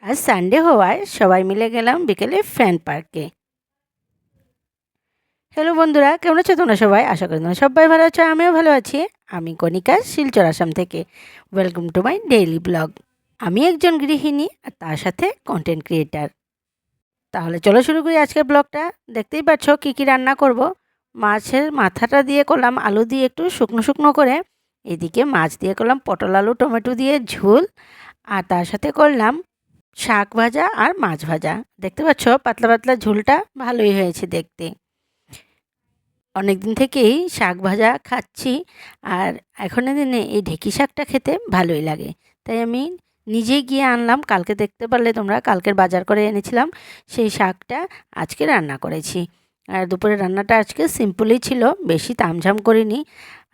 আজ সানডে হওয়ায় সবাই মিলে গেলাম বিকেলে ফ্যান পার্কে। হ্যালো বন্ধুরা, কেমন আছো তোমরা সবাই? আশা করি তোমরা সবাই ভালো আছো, আমিও ভালো আছি। আমি কণিকা, শিলচর, আসাম থেকে। Welcome to my daily blog. আমি একজন গৃহিণী আর তার সাথে কন্টেন্ট ক্রিয়েটার। তাহলে চলো শুরু করি আজকের ব্লগটা। দেখতেই পাচ্ছ কী কী রান্না করব। মাছের মাথাটা দিয়ে করলাম আলু দিয়ে একটু শুকনো শুকনো করে। এদিকে মাছ দিয়ে করলাম পটল আলু টমেটো দিয়ে ঝোল। আর তার সাথে করলাম শাক ভাজা আর মাছ ভাজা। দেখতে পাচ্ছ পাতলা পাতলা ঝোলটা ভালোই হয়েছে দেখতে। অনেক দিন থেকেই শাক ভাজা খাচ্ছি, আর এখনের দিনে এই ঢেঁকি শাকটা খেতে ভালোই লাগে। তাই আমি নিজেই গিয়ে আনলাম। কালকে দেখতে পারলে তোমরা, কালকের বাজার করে এনেছিলাম। সেই শাকটা আজকে রান্না করেছি। আর দুপুরের রান্নাটা আজকে সিম্পলই ছিল, বেশি তামঝাম করিনি।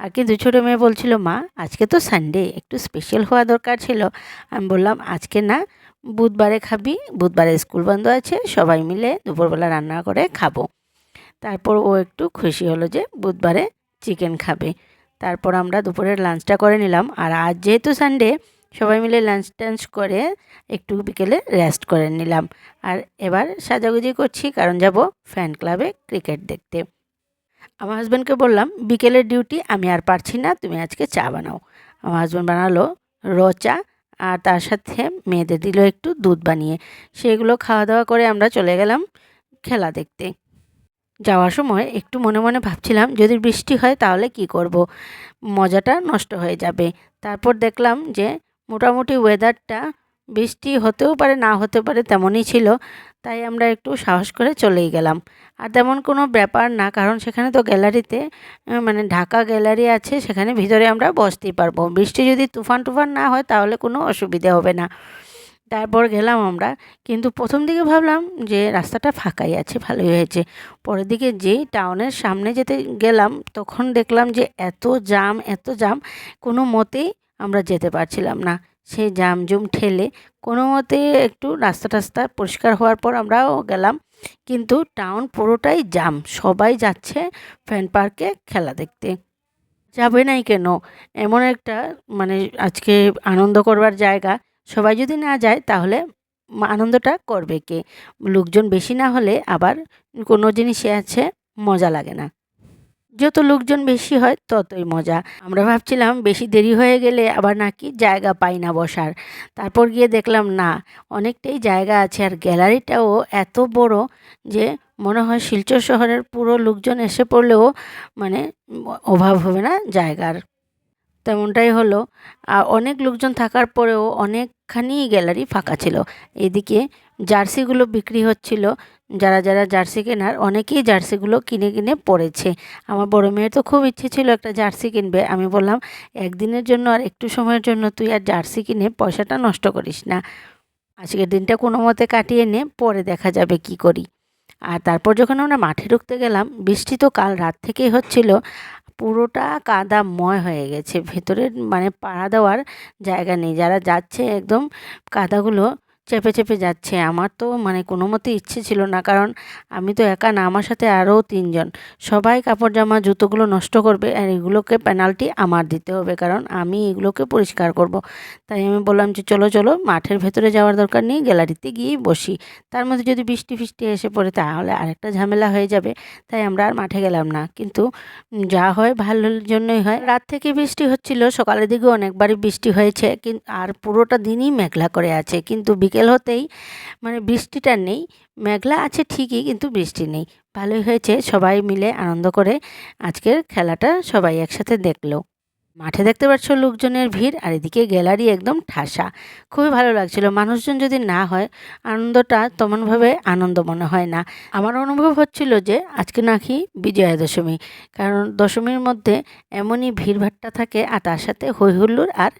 আর কিন্তু ছোটো মেয়ে বলছিল, মা আজকে তো সানডে, একটু স্পেশাল হওয়া দরকার ছিল। আমি বললাম আজকে না, বুধবারে খাবি, বুধবারে স্কুল বন্ধ আছে, সবাই মিলে দুপুরবেলা রান্না করে খাবো। তারপর ও একটু খুশি হলো যে বুধবারে চিকেন খাবে। তারপর আমরা দুপুরের লাঞ্চটা করে নিলাম। আর আজ যেহেতু সানডে, সবাই মিলে লাঞ্চ টাঞ্চ করে একটু বিকেলে রেস্ট করে নিলাম। আর এবার সাজাগুজি করছি, কারণ যাব ফ্যান ক্লাবে ক্রিকেট দেখতে। আমার হাজব্যান্ডকে বললাম, বিকেলের ডিউটি আমি আর পারছি না, তুমি আজকে চা বানাও। আমার হাজব্যান্ড বানালো র চা, আর তার সাথে মেয়েদের দিল একটু দুধ বানিয়ে। সেগুলো খাওয়া দাওয়া করে আমরা চলে গেলাম খেলা দেখতে। যাওয়ার সময় একটু মনে মনে ভাবছিলাম, যদি বৃষ্টি হয় তাহলে কি করব, মজাটা নষ্ট হয়ে যাবে। তারপর দেখলাম যে মোটামুটি ওয়েদারটা বৃষ্টি হতেও পারে না হতে পারে তেমনই ছিল। তাই আমরা একটু সাহস করে চলেই গেলাম। আর তেমন কোনো ব্যাপার না, কারণ সেখানে তো গ্যালারিতে মানে ঢাকা গ্যালারি আছে, সেখানে ভিতরে আমরা বসতেই পারবো। বৃষ্টি যদি তুফান টুফান না হয় তাহলে কোনো অসুবিধে হবে না। তারপর গেলাম আমরা। কিন্তু প্রথম দিকে ভাবলাম যে রাস্তাটা ফাঁকাই আছে, ভালোই হয়েছে। পরের দিকে যেই টাউনের সামনে যেতে গেলাম, তখন দেখলাম যে এত জাম, এত জাম, কোনো মতেই আমরা যেতে পারছিলাম না। সেই জাম জুম ঠেলে কোনো মতে একটু রাস্তা টাস্তা পরিষ্কার হওয়ার পর আমরাও গেলাম। কিন্তু টাউন পুরোটাই জাম, সবাই যাচ্ছে ফ্যান পার্কে খেলা দেখতে। যাবে নাই কেন? এমন একটা মানে আজকে আনন্দ করবার জায়গা, সবাই যদি না যায় তাহলে আনন্দটা করবে কে? লোকজন বেশি না হলে আবার কোনো জিনিসে আছে মজা লাগে না। যত লোকজন বেশি হয় ততই মজা। আমরা ভাবছিলাম বেশি দেরি হয়ে গেলে আবার নাকি জায়গা পাই না বসার। তারপর গিয়ে দেখলাম না, অনেকটাই জায়গা আছে। আর গ্যালারিটাও এত বড় যে মনে হয় শিলচর শহরের পুরো লোকজন এসে পড়লেও মানে অভাব হবে না জায়গার। তেমনটাই হলো। অনেক লোকজন থাকার পরেও অনেকখানি গ্যালারি ফাঁকা ছিল। এদিকে জার্সিগুলো বিক্রি হচ্ছিল। যারা যারা জার্সি কেনার, অনেকেই জার্সিগুলো কিনে কিনে পরেছে। আমার বড় মেয়ের তো খুব ইচ্ছে ছিল একটা জার্সি কিনবে। আমি বললাম, একদিনের জন্য আর একটু সময়ের জন্য তুই আর জার্সি কিনে পয়সাটা নষ্ট করিস না, আজকের দিনটা কোনো মতে কাটিয়ে নে, পরে দেখা যাবে কি করি। আর তারপর যখন আমরা মাঠে ঢুকতে গেলাম, বৃষ্টি তো কাল রাত থেকেই হচ্ছিল। পুরোটা কাদাময় হয়ে গেছে, ভেতরে মানে পাড়া দেওয়ার জায়গা নেই। যারা যাচ্ছে একদম কাদাগুলো চেপে চেপে যাচ্ছে। আমার তো মানে কোনো মতে ইচ্ছে ছিল না, কারণ আমি তো একা না, আমার সাথে আরও তিনজন। সবাই কাপড় জামা জুতোগুলো নষ্ট করবে, আর এগুলোকে পেনাল্টি আমার দিতে হবে, কারণ আমি এগুলোকে পরিষ্কার করব। তাই আমি বললাম যে চলো চলো, মাঠের ভেতরে যাওয়ার দরকার নেই, গ্যালারিতে গিয়েই বসি। তার মধ্যে যদি বৃষ্টি ফিষ্টি এসে পড়ে তাহলে আরেকটা ঝামেলা হয়ে যাবে। তাই আমরা আর মাঠে গেলাম না। কিন্তু যা হয় ভালোর জন্যই হয়। রাত থেকে বৃষ্টি হচ্ছিল, সকালের দিকে অনেকবারই বৃষ্টি হয়েছে, কিন্তু আর পুরোটা দিনই মেঘলা করে আছে। কিন্তু বিকেল হতেই মানে বৃষ্টিটা নেই, মেঘলা আছে ঠিকই কিন্তু বৃষ্টি নেই। ভালোই হয়েছে, সবাই মিলে আনন্দ করে আজকের খেলাটা সবাই একসাথে দেখলো। মাঠে দেখতে পাচ্ছ লোকজনের ভিড়, আর এদিকে গ্যালারি একদম ঠাসা। খুবই ভালো লাগছিল। মানুষজন যদি না হয় আনন্দটা তেমনভাবে আনন্দ মনে হয় না। আমার অনুভব হচ্ছিল যে আজকে নাকি বিজয়া দশমী, কারণ দশমীর মধ্যে এমনই ভিড়ভাট্টা থাকে, আর তার সাথে হই হুল্লোড় আর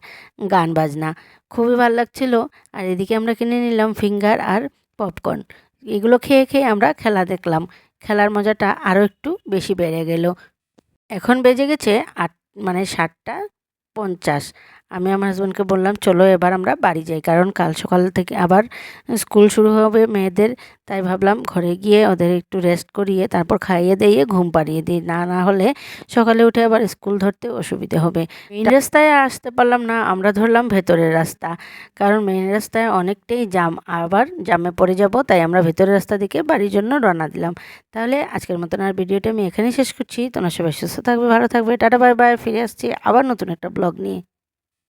গান বাজনা। খুবই ভালো লাগছিল। আর এদিকে আমরা কিনে নিলাম ফিঙ্গার আর পপকর্ন। এগুলো খেয়ে খেয়ে আমরা খেলা দেখলাম। খেলার মজাটা আরও একটু বেশি বেড়ে গেল। এখন বেজে গেছে 8 মানে 7টা 50। আমি আমার হাজব্যান্ডকে বললাম চলো এবার আমরা বাড়ি যাই, কারণ কাল সকাল থেকে আবার স্কুল শুরু হবে মেয়েদের। তাই ভাবলাম ঘরে গিয়ে ওদের একটু রেস্ট করিয়ে তারপর খাইয়ে দিয়ে ঘুম পাড়িয়ে দিই, না হলে সকালে উঠে আবার স্কুল ধরতে অসুবিধে হবে। মেইন রাস্তায় আর আসতে পারলাম না, আমরা ধরলাম ভেতরের রাস্তা, কারণ মেইন রাস্তায় অনেকটাই জাম, আবার জামে পড়ে যাব। তাই আমরা ভেতরের রাস্তা দিকে বাড়ির জন্য রওনা দিলাম। তাহলে আজকের মতন আর ভিডিওটা আমি এখানেই শেষ করছি। তোমরা সবাই সুস্থ থাকবে, ভালো থাকবে, টাটা বাই বাই। ফিরে আসছি আবার নতুন একটা ব্লগ নিয়ে।